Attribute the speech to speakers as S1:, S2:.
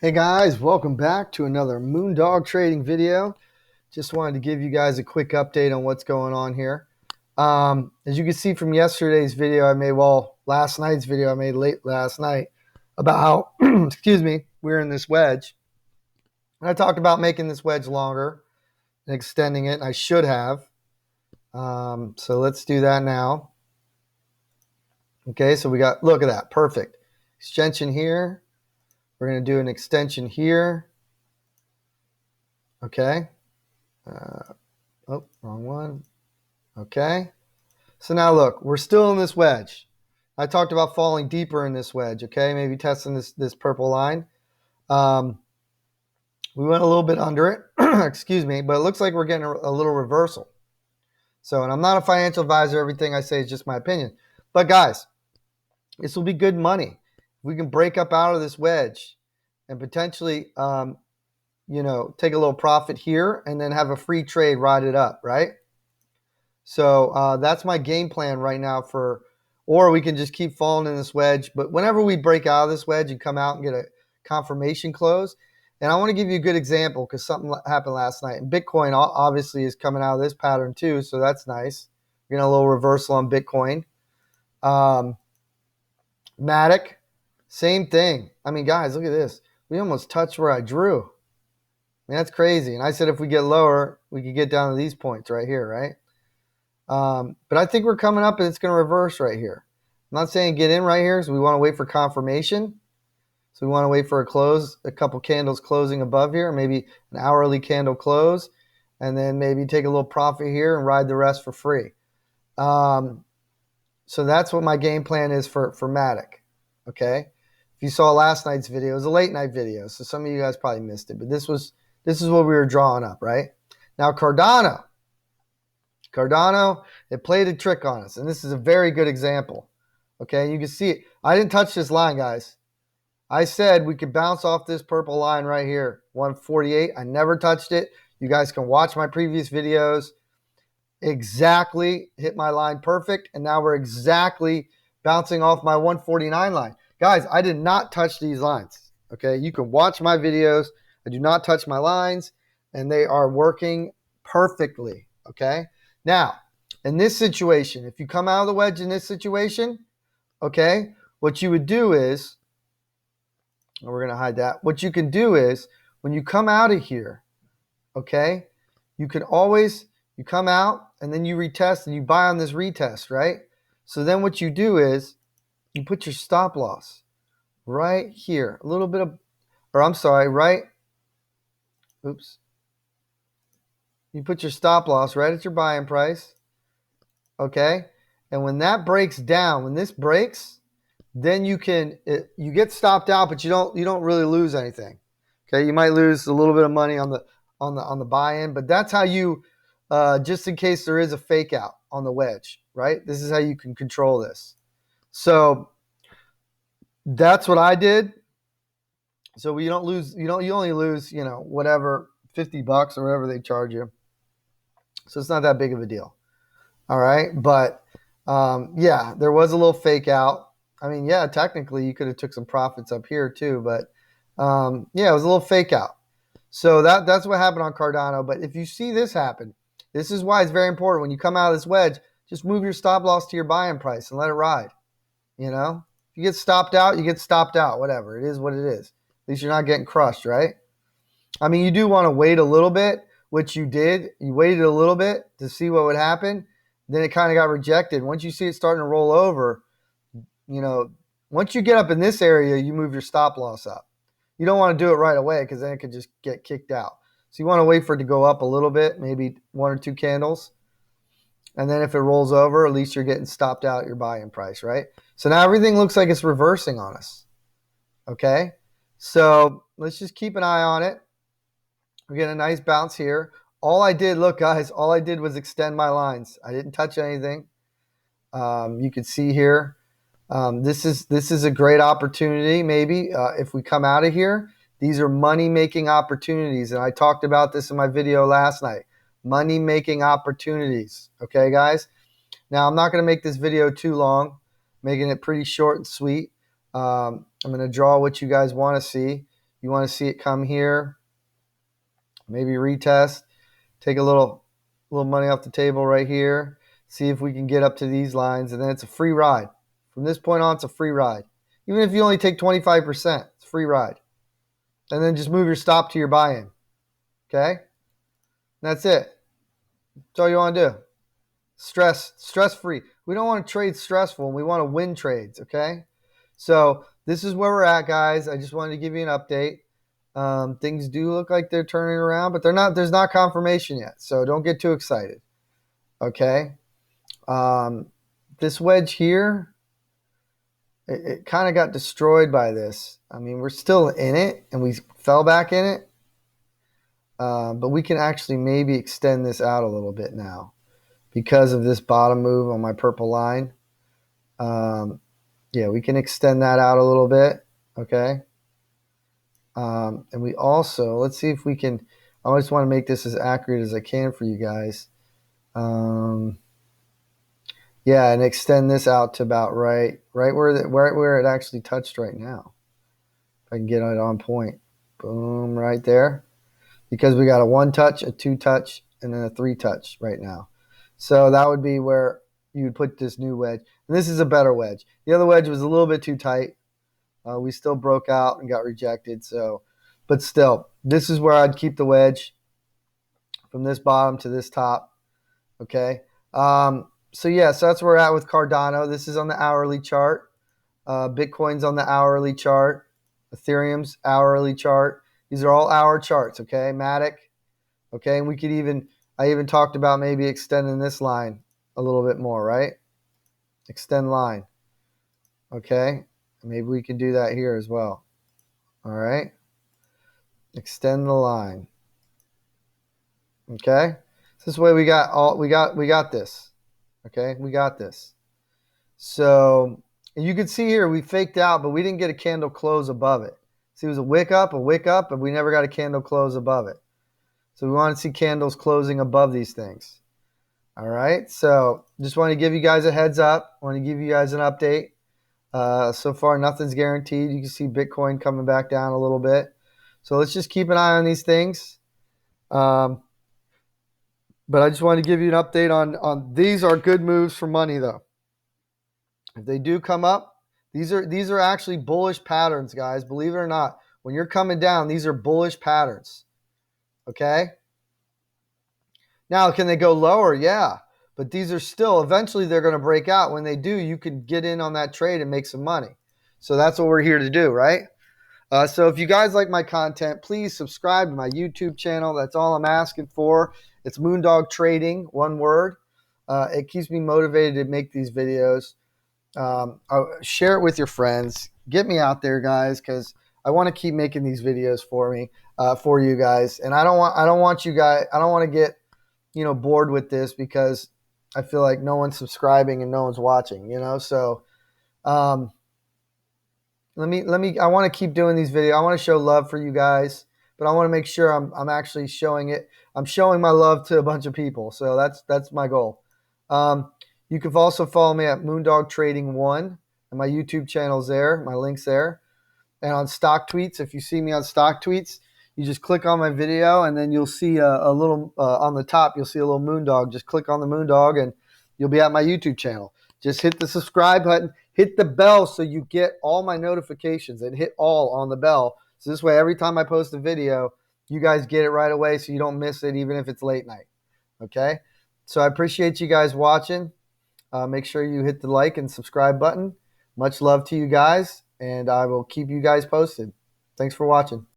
S1: Hey guys, welcome back to another Moondog trading video. Just wanted to give you guys a quick update on what's going on here. As you can see from yesterday's video I made, last night's video I made late last night about how, excuse me, we're in this wedge. And I talked about making this wedge longer and extending it, and I should have. So let's do that now. Okay, so we got, look at that, perfect. Extension here. We're going to do an extension here. Okay. Oh, wrong one. Okay. So now look, we're still in this wedge. I talked about falling deeper in this wedge. Okay, maybe testing this purple line. We went a little bit under it. Excuse me, but it looks like we're getting a little reversal. So, and I'm not a financial advisor. Everything I say is just my opinion. But guys, this will be good money. We can break up out of this wedge and potentially, take a little profit here and then have a free trade, ride it up, right? So that's my game plan right now or we can just keep falling in this wedge. But whenever we break out of this wedge and come out and get a confirmation close, and I want to give you a good example because something happened last night. And Bitcoin obviously is coming out of this pattern too, so that's nice. We're getting a little reversal on Bitcoin. Matic, same thing. I mean, guys, look at this. We almost touched where I drew. I mean, that's crazy. And I said if we get lower, we could get down to these points right here, right? But I think we're coming up and it's going to reverse right here. I'm not saying get in right here because we want to wait for confirmation. So we want to wait for a couple candles closing above here, maybe an hourly candle close, and then maybe take a little profit here and ride the rest for free. So that's what my game plan is for Matic. Okay. If you saw last night's video, it was a late night video, so some of you guys probably missed it, but this is what we were drawing up, right? Now Cardano, it played a trick on us, and this is a very good example. Okay, you can see it. I didn't touch this line, guys. I said we could bounce off this purple line right here, 148. I never touched it. You guys can watch my previous videos. Exactly hit my line perfect, and now we're exactly bouncing off my 149 line. Guys, I did not touch these lines. Okay, you can watch my videos. I do not touch my lines, and they are working perfectly. Okay. Now, in this situation, if you come out of the wedge in this situation, okay, what you would do is, we're going to hide that. What you can do is, when you come out of here, okay, you come out and then you retest and you buy on this retest, right? So then what you do is, you put your stop loss right here. You put your stop loss right at your buying price. Okay, and when that breaks down, when this breaks, then you get stopped out, but you don't really lose anything. Okay, you might lose a little bit of money on the buy-in, but that's how you just in case there is a fake out on the wedge, right? This is how you can control this. So that's what I did. So you don't lose, you only lose, whatever, $50 or whatever they charge you. So it's not that big of a deal. All right, but yeah, there was a little fake out. I mean, yeah, technically you could have took some profits up here too, but yeah, it was a little fake out. So that's what happened on Cardano. But if you see this happen, this is why it's very important when you come out of this wedge, just move your stop loss to your buying price and let it ride. If you get stopped out, you get stopped out. Whatever, it is what it is. At least you're not getting crushed, right? I mean, you do want to wait a little bit, which you did. You waited a little bit to see what would happen. Then it kind of got rejected. Once you see it starting to roll over, once you get up in this area, you move your stop loss up. You don't want to do it right away because then it could just get kicked out. So you want to wait for it to go up a little bit, maybe one or two candles. And then if it rolls over, at least you're getting stopped out at your buy-in price, right? So now everything looks like it's reversing on us. Okay? So let's just keep an eye on it. We're getting a nice bounce here. All I did was extend my lines. I didn't touch anything. You can see here, this is a great opportunity. Maybe if we come out of here, these are money-making opportunities. And I talked about this in my video last night. Money-making opportunities. Okay, guys? Now, I'm not going to make this video too long, making it pretty short and sweet. I'm going to draw what you guys want to see. You want to see it come here, maybe retest, take a little money off the table right here, see if we can get up to these lines, and then it's a free ride. From this point on, it's a free ride. Even if you only take 25%, it's a free ride. And then just move your stop to your buy-in. Okay? That's it. That's all you want to do. Stress-free. We don't want to trade stressful, and we want to win trades, okay? So this is where we're at, guys. I just wanted to give you an update. Things do look like they're turning around, but they're not. There's not confirmation yet, so don't get too excited, okay? This wedge here, it kind of got destroyed by this. I mean, we're still in it, and we fell back in it, but we can actually maybe extend this out a little bit now because of this bottom move on my purple line. Yeah, we can extend that out a little bit, okay? And we also, let's see if we can, I just want to make this as accurate as I can for you guys. Yeah, and extend this out to about right where it actually touched right now. If I can get it on point. Boom, right there. Because we got a 1 touch, a 2 touch, and then a 3 touch right now. So that would be where you would put this new wedge. And this is a better wedge. The other wedge was a little bit too tight. We still broke out and got rejected. So, but still, this is where I'd keep the wedge from this bottom to this top. Okay. So yeah, so that's where we're at with Cardano. This is on the hourly chart. Bitcoin's on the hourly chart. Ethereum's hourly chart. These are all hour charts. Okay. Matic. Okay. And we could I even talked about maybe extending this line a little bit more, right? Extend line. Okay. Maybe we can do that here as well. All right. Extend the line. Okay. So this way we got this. Okay. We got this. So you can see here we faked out, but we didn't get a candle close above it. See, it was a wick up, and we never got a candle close above it. So we want to see candles closing above these things. All right. So just want to give you guys a heads up. I want to give you guys an update. So far, nothing's guaranteed. You can see Bitcoin coming back down a little bit. So let's just keep an eye on these things. But I just want to give you an update on these are good moves for money, though. If they do come up, these are actually bullish patterns, guys. Believe it or not, when you're coming down, these are bullish patterns. Okay? Now, can they go lower? Yeah. But these are still, eventually they're going to break out. When they do, you can get in on that trade and make some money. So that's what we're here to do, right? So if you guys like my content, please subscribe to my YouTube channel. That's all I'm asking for. It's Moondog Trading, one word. It keeps me motivated to make these videos. Share it with your friends. Get me out there, guys, because I want to keep making these videos for you guys. And I don't want to get bored with this because I feel like no one's subscribing and no one's watching, So I want to keep doing these videos. I want to show love for you guys, but I want to make sure I'm actually showing it. I'm showing my love to a bunch of people. So that's my goal. You can also follow me at Moondog Trading 1 and my YouTube channel's there. My link's there. And on Stock Tweets, if you see me on Stock Tweets, you just click on my video, and then you'll see a little on the top. You'll see a little Moondog. Just click on the Moondog, and you'll be at my YouTube channel. Just hit the subscribe button. Hit the bell so you get all my notifications, and hit all on the bell. So this way, every time I post a video, you guys get it right away, so you don't miss it, even if it's late night. Okay? So I appreciate you guys watching. Make sure you hit the like and subscribe button. Much love to you guys, and I will keep you guys posted. Thanks for watching.